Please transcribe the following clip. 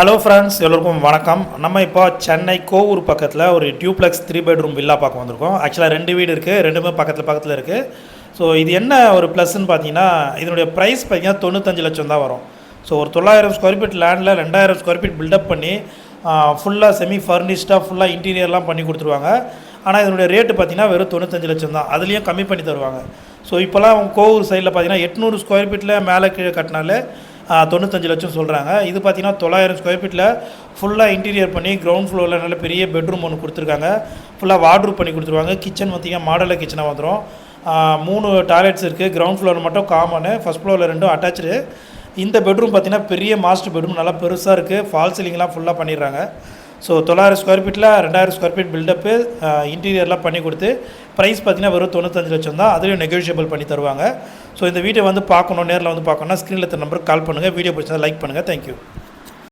Hello friends, எல்லோருக்கும் வணக்கம். நம்ம இப்போ சென்னை கோவூர் பக்கத்தில் ஒரு டியூப்ளெக்ஸ் 3 பெட்ரூம் வில்லா பார்க்க வந்திருக்கோம். ஆக்சுவலாக 2 வீடு இருக்குது, ரெண்டுமே பக்கத்தில் இருக்குது. ஸோ இது என்ன ஒரு ப்ளஸ்ன்னு பார்த்தீங்கன்னா, இதனுடைய ப்ரைஸ் பார்த்தீங்கன்னா 95 லட்சம் தான் வரும். ஸோ ஒரு 900 ஸ்கொயர் ஃபீட் லேண்டில் 2000 ஸ்கொயர் ஃபீட் பில்டப் பண்ணி ஃபுல்லாக செமி ஃபர்னிஷ்டாக ஃபுல்லாக இன்டீரியர்லாம் பண்ணி கொடுத்துருவாங்க. ஆனால் இதனுடைய ரேட்டு பார்த்தீங்கன்னா வெறும் 95 லட்சம் தான். அதுலேயும் கம்மி பண்ணி தருவாங்க. ஸோ இப்போலாம் கோவூர் சைடில் பார்த்தீங்கன்னா 800 ஸ்கொயர் ஃபீட்டில் மேலே கீழே கட்டினாலே 95 லட்சம் சொல்கிறாங்க. இது பார்த்தீங்கன்னா 900 ஸ்கொயர் ஃபீட்டில் ஃபுல்லாக இன்டீரியர் பண்ணி கிரவுண்ட் ஃப்ளோரில் நல்ல பெரிய பெட்ரூம் ஒன்று கொடுத்துருக்காங்க. ஃபுல்லாக வார்ட்ரூப் பண்ணி கொடுத்துருவாங்க. கிச்சன் பார்த்திங்கன்னா மாடலில் கிச்சனாக வந்துடும். 3 டாய்லெட்ஸ் இருக்குது. கிரவுண்ட் ஃப்ளோர் மட்டும் காமனு, ஃபஸ்ட் ஃப்ளோரில் 2 அட்டாச்சு. இந்த பெட்ரூம் பார்த்திங்கன்னா பெரிய மாஸ்டர் பெட்ரூம், நல்லா பெருசாக இருக்குது. ஃபால் சீலிங்லாம் ஃபுல்லாக பண்ணிடுறாங்க. ஸோ 900 ஸ்கொயர் ஃபீட்டில் 2000 ஸ்கொயர் ஃபீட் பில்டப்பு இன்டீரியர்லாம் பண்ணி கொடுத்து ப்ரைஸ் பார்த்திங்கன்னா வெறும் 95 லட்சம் தான். அதுலேயும் நெகோஷியபிள் பண்ணி தருவாங்க. ஸோ இந்த வீட்டை வந்து பார்க்கணும், நேரில் வந்து பார்க்கணுன்னா ஸ்க்ரீனில் நம்பருக்கு கால் பண்ணுங்கள். வீடியோ பிடிச்சதை லைக் பண்ணுங்கள். தேங்க்யூ.